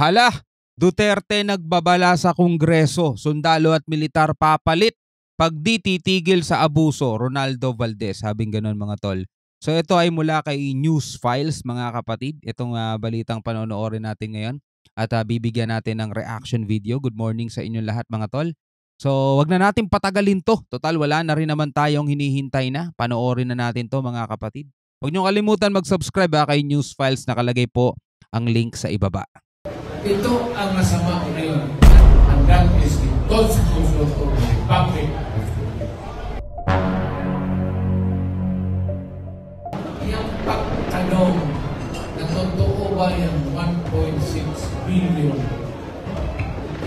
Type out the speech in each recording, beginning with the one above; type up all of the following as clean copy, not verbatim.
Hala, Duterte nagbabala sa Kongreso, sundalo at militar papalit pag di titigil sa abuso, Ronaldo Valdez. Sabing ganun mga tol. So ito ay mula kay News Files mga kapatid. Itong balitang panonoorin natin ngayon at bibigyan natin ng reaction video. Good morning sa inyong lahat mga tol. So wag na natin patagalin to. Total wala na rin naman tayong hinihintay na. Panoorin na natin to mga kapatid. Huwag niyo kalimutan mag-subscribe kay News Files. Nakalagay po ang link sa ibaba. Ito ang masama ko ngayon. And that is the Constitution of the Republic. Yung pagtanong na totoo ba yung 1.6 billion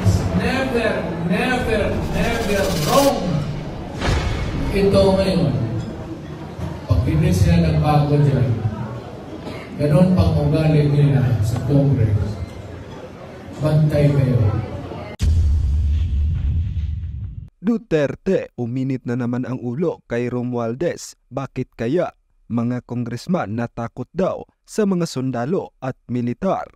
is never wrong. Ito ngayon, pag hindi sila nagbago dyan, ganon pang ugali nila sa Congress. Bantay kayo. Duterte, uminit na naman ang ulo kay Romualdez. Bakit kaya? Mga kongresman natakot daw sa mga sundalo at militar.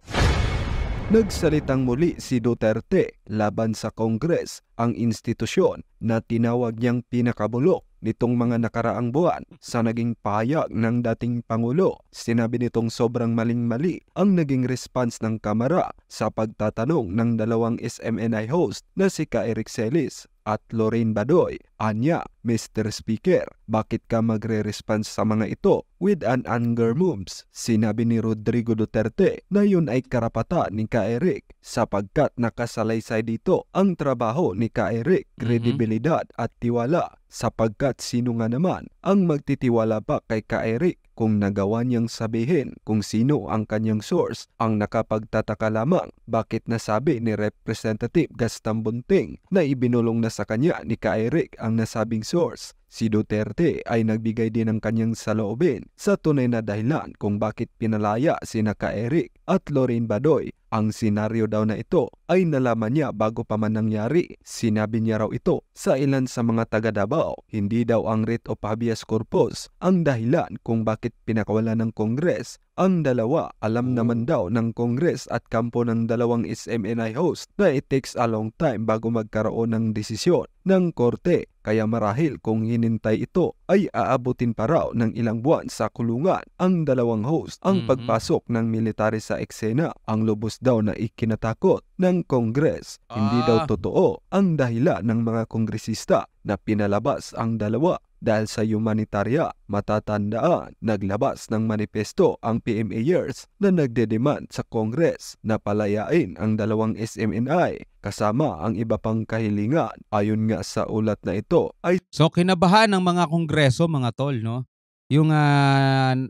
Nagsalitang muli si Duterte laban sa Kongres, ang institusyon na tinawag niyang pinakabulok nitong mga nakaraang buwan sa naging pahayag ng dating Pangulo. Sinabi nitong sobrang maling-mali ang naging response ng Kamara sa pagtatanong ng dalawang SMNI host na si Eric Celis at Lorraine Badoy. Anya, Mr. Speaker, bakit ka magre-response sa mga ito with an anger moves? Sinabi ni Rodrigo Duterte na yun ay karapatan ni Eric sapagkat nakasalaysay dito ang trabaho ni Eric, kredibilidad at tiwala. Sapagkat sino nga naman ang magtitiwala pa kay Eric kung nagawa niyang sabihin kung sino ang kanyang source. Ang nakapagtataka lamang bakit nasabi ni Representative Gaston Bunting na ibinulong na sa kanya ni Eric ang nasabing source. Si Duterte ay nagbigay din ng kanyang saloobin sa tunay na dahilan kung bakit pinalaya sina Eric at Lorraine Badoy. Ang senaryo daw na ito ay nalaman niya bago pa man nangyari. Sinabi niya raw ito sa ilan sa mga taga Davao. Hindi daw ang writ of habeas corpus ang dahilan kung bakit pinakawalan ng Kongres ang dalawa. Alam naman daw ng Kongres at kampo ng dalawang SMNI host na it takes a long time bago magkaroon ng desisyon ng korte. Kaya marahil kung hinintay ito ay aabutin pa raw ng ilang buwan sa kulungan ang dalawang host. Ang pagpasok ng military sa eksena ang lubos daw na ikinatakot ng Kongres. Hindi daw totoo ang dahilan ng mga kongresista na pinalabas ang dalawa. Dahil sa humanitarian, matatandaan, naglabas ng manifesto ang PMAers na nagdedemand sa Kongres na palayain ang dalawang SMNI kasama ang iba pang kahilingan. Ayon nga sa ulat na ito ay So kinabahan ng mga kongreso mga tol, no? Yung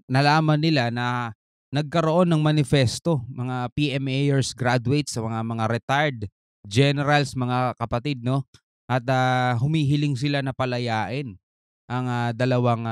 nalaman nila na nagkaroon ng manifesto, mga PMAers graduates, mga retired generals, mga kapatid, no? At humihiling sila na palayain ang dalawang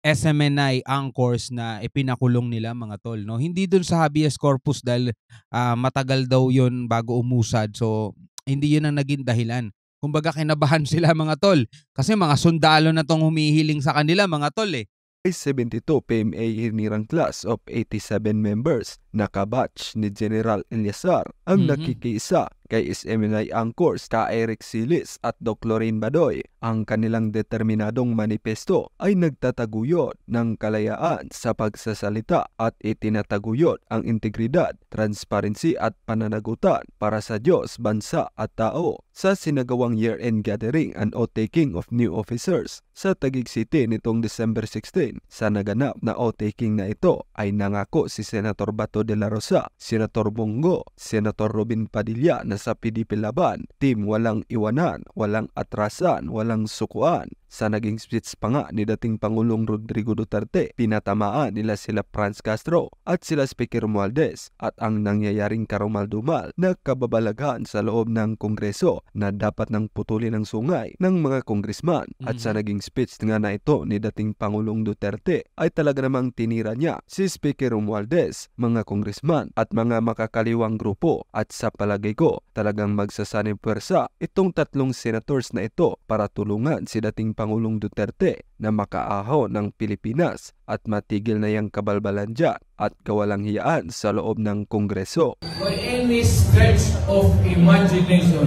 SMNI anchors na ipinakulong nila mga tol, no? Hindi dun sa habeas corpus dahil matagal daw yun bago umusad. So hindi yun ang naging dahilan. Kumbaga kinabahan sila mga tol kasi mga sundalo na tong humihiling sa kanila mga tol eh. 72 PMA hinirang class of 87 members na kabatch ni General Eliazar ang nakikiisa kay SMNI anchors Eric Celis at Doc Lorraine Badoy. Ang kanilang determinadong manifesto ay nagtataguyod ng kalayaan sa pagsasalita at itinataguyod ang integridad, transparency at pananagutan para sa Diyos, bansa at tao. Sa sinagawang year-end gathering and oath-taking of new officers sa Taguig City nitong December 16, sa naganap na oath-taking na ito ay nangako si Senator Bato de la Rosa, Senator Bongo, Senator Robin Padilla na sa PDP laban, team walang iwanan, walang atrasan, walang sukuan. Sa naging speech pa nga ni dating Pangulong Rodrigo Duterte, pinatamaan nila sila Franz Castro at sila Speaker Romualdez at ang nangyayaring karumal-dumal na kababalaghan sa loob ng Kongreso na dapat nang putulin ang sungay ng mga kongresman. At sa naging speech nga na ito ni dating Pangulong Duterte ay talaga namang tinira niya si Speaker Romualdez, mga kongresman at mga makakaliwang grupo. At sa palagay ko talagang magsasanib puwersa itong tatlong senators na ito para tulungan si dating Pangulong Duterte na makaahaw ng Pilipinas at matigil na yang kabalbalan dyan at kawalanghiyaan sa loob ng Kongreso. By any stretch of imagination,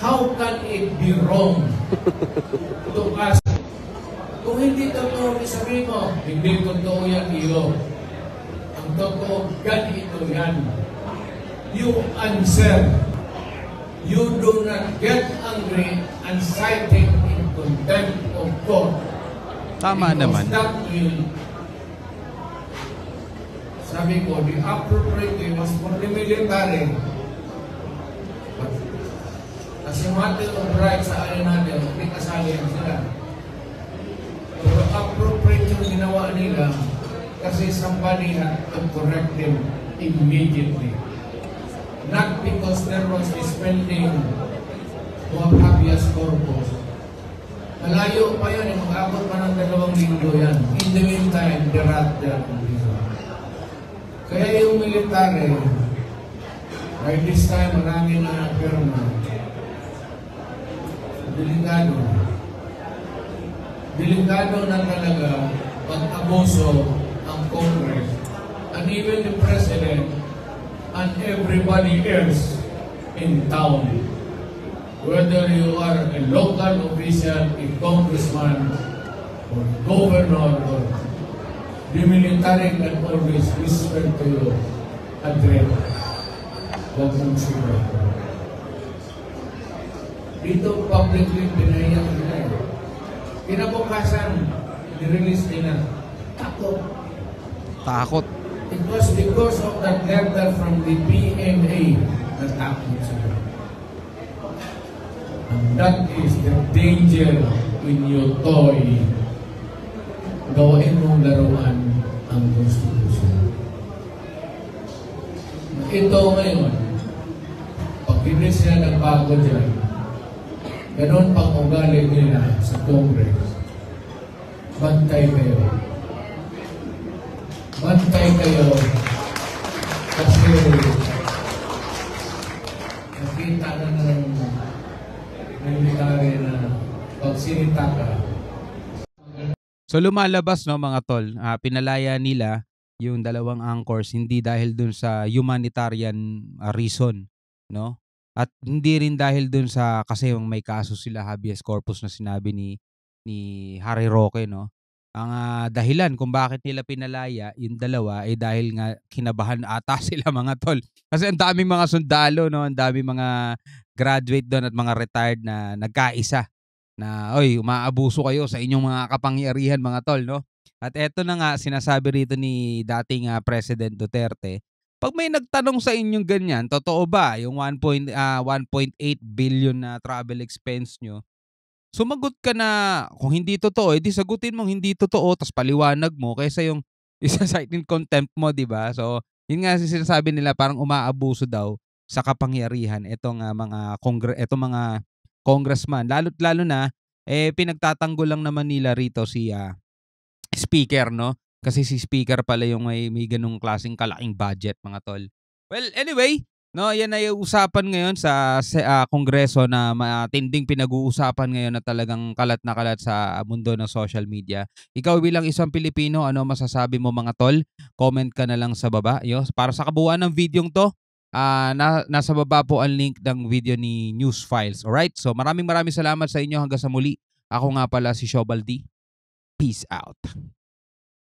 how can it be wrong to ask? Kung hindi totoo, sabihin mo, hindi totoo yan, iyo. Ang totoo, ganito yan. You answer. You do not get angry and cite it in contempt of court. Tama naman. That will, sabi ko, the appropriate was for the military. But as a matter of right sa alin natin, hindi kasali yan sila. Pero appropriate yung ginawa nila kasi somebody had to correct them immediately. Not because there was a spending of habeas corpus. Malayo pa yan, mag-abot pa ng 2 linggo yan. In the meantime, the rat there. Kaya yung military, by this time, marami na pirma. Delikado. Delikado na talaga pag-abuso ang Congress. And even the President and everybody else in town. Whether you are a local official, a congressman, or governor, or the military can always whisper to you, Andre, huwag mong sigaw. Dito publicly pinayang nila. Kinabukasan, nirelease nila. Takot. It was because of that letter from the PMA that happened sila. And that is the danger when you toy. Gawain mong laruan ang Constitution. Ito ngayon, pag hindi sila nagbago dyan, ganon pang ugali nila sa Congress. Bantay kayo. Bantay kayo kasi nakita na ng military na pagsinita ka. So lumalabas, no, mga tol, pinalaya nila yung 2 anchors hindi dahil dun sa humanitarian reason, no? At hindi rin dahil dun sa kasi yung may kaso sila habeas corpus na sinabi ni Harry Roque, no? Ang dahilan kung bakit nila pinalaya yung 2 ay dahil nga kinabahan ata sila, mga tol. Kasi ang daming mga sundalo, no, ang daming mga graduate doon at mga retired na nagkaisa na, oy, umaabuso kayo sa inyong mga kapangyarihan, mga tol, no? At eto na nga sinasabi rito ni dating President Duterte, pag may nagtanong sa inyong ganyan, totoo ba yung 1.8 billion na travel expense nyo? Sumagot ka na kung hindi totoo, edi sagutin mong hindi totoo tapos paliwanag mo kaysa yung isa-cite in contempt mo, 'di ba? So, yun nga sinasabi nila, parang umaabuso daw sa kapangyarihan itong itong mga congressman. Lalo na pinagtatanggol lang naman nila rito si speaker, no? Kasi si speaker pala yung may ganung klaseng kalaking budget, mga tol. Well, anyway, no, yan ay usapan ngayon sa Kongreso na matinding pinag-uusapan ngayon na talagang kalat na kalat sa mundo ng social media. Ikaw bilang isang Pilipino, ano masasabi mo, mga tol? Comment ka na lang sa baba. Para sa kabuuan ng videong to, nasa baba po ang link ng video ni News Files. Alright? So maraming salamat sa inyo hanggang sa muli. Ako nga pala si Shobaldi. Peace out.